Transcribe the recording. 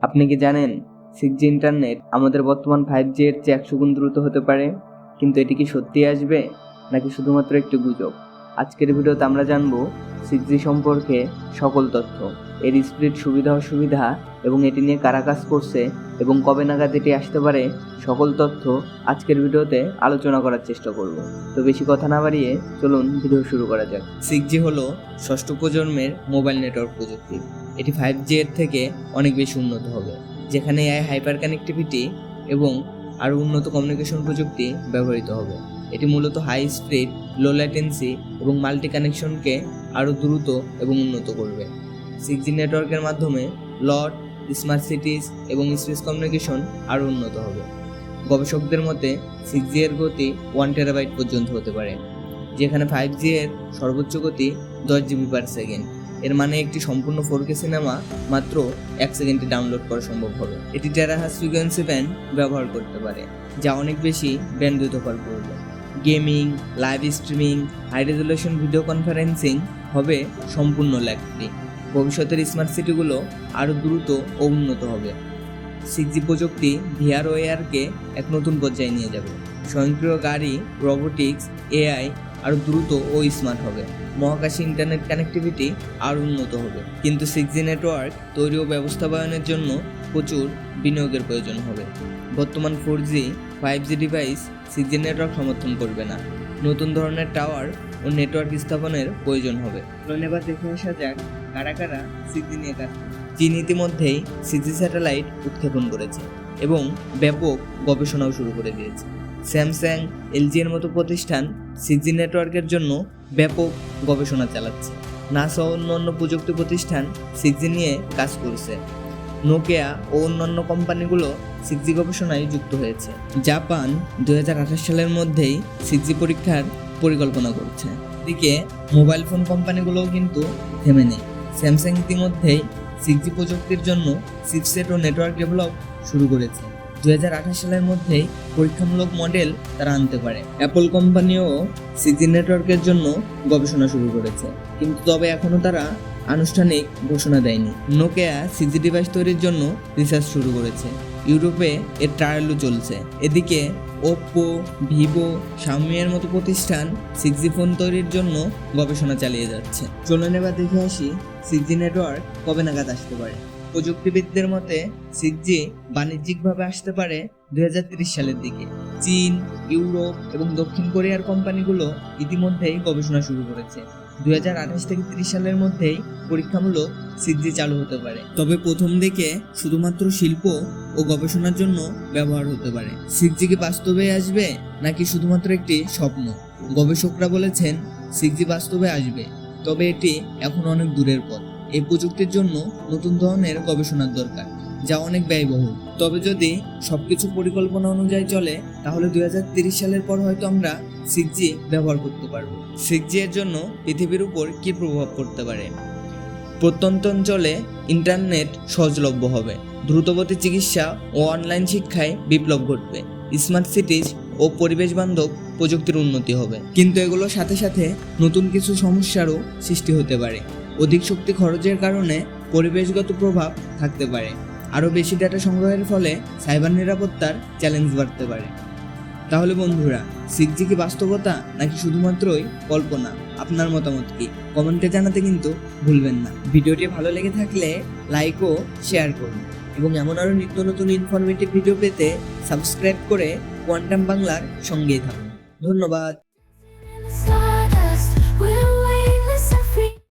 আপনি কি জানেন 6G ইন্টারনেট আমাদের বর্তমান 5G এর চেয়ে 100 গুণ দ্রুত হতে পারে? কিন্তু এটি কি সত্যি আসবে নাকি শুধুমাত্র একটি গুজব? আজকের ভিডিওতে আমরা জানবো 6G সম্পর্কে সকল তথ্য, এর স্পিড, সুবিধা অসুবিধা এবং এটি নিয়ে কারা কাজ করছে এবং কবে নাগাদ এটি আসতে পারে, সকল তথ্য আজকের ভিডিওতে আলোচনা করার চেষ্টা করব। তো বেশি কথা না বাড়িয়ে চলুন ভিডিও শুরু করা যাক। 6G হলো ষষ্ঠ প্রজন্মের মোবাইল নেটওয়ার্ক প্রযুক্তি। এটি 5G এর থেকে অনেক বেশি উন্নত হবে, যেখানে AI, হাইপার কানেক্টিভিটি এবং আরও উন্নত কমিউনিকেশন প্রযুক্তি ব্যবহৃত হবে। এটি মূলত হাই স্পিড, লো ল্যাটেন্সি এবং মাল্টি কানেকশনকে আরও দ্রুত এবং উন্নত করবে। 6G নেটওয়ার্কের মাধ্যমে লট, স্মার্ট সিটিজ এবং স্পেস কমিউনিকেশন আরও উন্নত হবে। গবেষকদের মতে 6G এর গতি 1 টেরাবাইট পর্যন্ত হতে পারে, যেখানে 5G এর সর্বোচ্চ গতি 10 GB/সেকেন্ড। এর মানে একটি সম্পূর্ণ 4K সিনেমা মাত্র 1 সেকেন্ডে ডাউনলোড করা সম্ভব হবে। এটি টেরাহার্জ ফ্রিকোয়েন্সি ব্যান্ড ব্যবহার করতে পারে, যা অনেক বেশি ব্যান্ডউইথ অফার করবে। Gaming, live streaming, high resolution video conferencing হবে সম্পূর্ণ ল্যাগ ফ্রি। ভবিষ্যতের স্মার্ট সিটিগুলো আরও দ্রুত ও উন্নত হবে। 6G প্রযুক্তি VR ও ARকে এক নতুন পর্যায়ে নিয়ে যাবে। স্বয়ংক্রিয় গাড়ি, রোবোটিক্স, AI আরও দ্রুত ও স্মার্ট হবে। মহাকাশে ইন্টারনেট কানেক্টিভিটি আরও উন্নত হবে। কিন্তু 6G নেটওয়ার্ক তৈরি ও ব্যবস্থাপনার জন্য প্রচুর বিনিয়োগের প্রয়োজন হবে। বর্তমান 4G, 5G device 6G network সমর্থন করবে না। নতুন ধরনের টাওয়ার ও নেটওয়ার্ক স্থাপনের প্রয়োজন হবে। এবার দেখে আসা যাক কারা কারা 6G নিয়ে কাজ করছে। চীন ইতিমধ্যেই 6G স্যাটেলাইট উৎক্ষেপণ করেছে এবং ব্যাপক গবেষণাও শুরু করে দিয়েছে। স্যামসাং, LG এর মতো প্রতিষ্ঠান 6G নেটওয়ার্কের জন্য ব্যাপক গবেষণা চালাচ্ছে। নাসা ও অন্যান্য প্রযুক্তি প্রতিষ্ঠান 6G নিয়ে কাজ করছে। নোকিয়া ও অন্যান্য কোম্পানিগুলো 6G গবেষণায় যুক্ত হয়েছে। জাপান 2028 সালের মধ্যেই 6G পরীক্ষার পরিকল্পনা করছে। এদিকে মোবাইল ফোন কোম্পানিগুলোও কিন্তু থেমে নেই। স্যামসাং ইতিমধ্যেই 6G প্রযুক্তির জন্য চিপসেট ও নেটওয়ার্ক ডেভেলপ শুরু করেছে। 2028 সালের মধ্যেই পরীক্ষামূলক মডেল তারা আনতে পারে। অ্যাপল কোম্পানিও 6G নেটওয়ার্কের জন্য গবেষণা শুরু করেছে, কিন্তু তবে এখনও তারা আনুষ্ঠানিক ঘোষণা দেয়নি। নোকিয়া 6G ডিভাইস তৈরির জন্য রিসার্চ শুরু করেছে। ইউরোপে এর ট্রায়ালও চলছে। এদিকে ওপ্পো, ভিভো, শাওমি এর মতো প্রতিষ্ঠান 6G ফোন তৈরির জন্য গবেষণা চালিয়ে যাচ্ছে। চলুন এবার দেখে আসি 6G নেটওয়ার্ক কবে নাগাদ আসতে পারে। প্রযুক্তিবিদদের মতে 6G বাণিজ্যিকভাবে আসতে পারে 2030 সালের দিকে। চীন, ইউরোপ এবং দক্ষিণ কোরিয়ার কোম্পানিগুলো ইতিমধ্যেই গবেষণা শুরু করেছে। 2028 থেকে 30 সালের মধ্যেই পরীক্ষামূলক 6G চালু হতে পারে। তবে প্রথম দিকে শুধুমাত্র শিল্প ও গবেষণার জন্য ব্যবহার হতে পারে। 6G কি বাস্তবে আসবে নাকি শুধুমাত্র একটি স্বপ্ন? গবেষকরা বলেছেন 6G বাস্তবে আসবে, তবে এটি এখন অনেক দূরের পথ। এই প্রযুক্তির জন্য নতুন ধরনের গবেষণার দরকার, যা অনেক ব্যয়বহুল। তবে যদি সবকিছু পরিকল্পনা অনুযায়ী চলে, তাহলে 2030 সালের পর হয়তো আমরা 6G ব্যবহার করতে পারবো। 6G এর জন্য পৃথিবীর উপর কি প্রভাব পড়তে পারে? প্রত্যন্ত অঞ্চলে ইন্টারনেট সহজলভ্য হবে। দ্রুতগতির চিকিৎসা ও অনলাইন শিক্ষায় বিপ্লব ঘটবে। স্মার্ট সিটিজ ও পরিবেশ বান্ধব প্রযুক্তির উন্নতি হবে। কিন্তু এগুলোর সাথে সাথে নতুন কিছু সমস্যারও সৃষ্টি হতে পারে। অধিক শক্তি খরচের কারণে পরিবেশগত প্রভাব থাকতে পারে। আরও বেশি ডেটা সংগ্রহের ফলে সাইবার নিরাপত্তার চ্যালেঞ্জ বাড়তে পারে। তাহলে বন্ধুরা, 6G কি বাস্তবতা নাকি শুধুমাত্রই কল্পনা? আপনার মতামত কি? কমেন্টে জানাতে কিন্তু ভুলবেন না। ভিডিওটি ভালো লেগে থাকলে লাইক ও শেয়ার করুন এবং এমন আরও নিত্য নতুন ইনফরমেটিভ ভিডিও পেতে সাবস্ক্রাইব করে কোয়ান্টাম বাংলার সঙ্গেই থাকুন। ধন্যবাদ।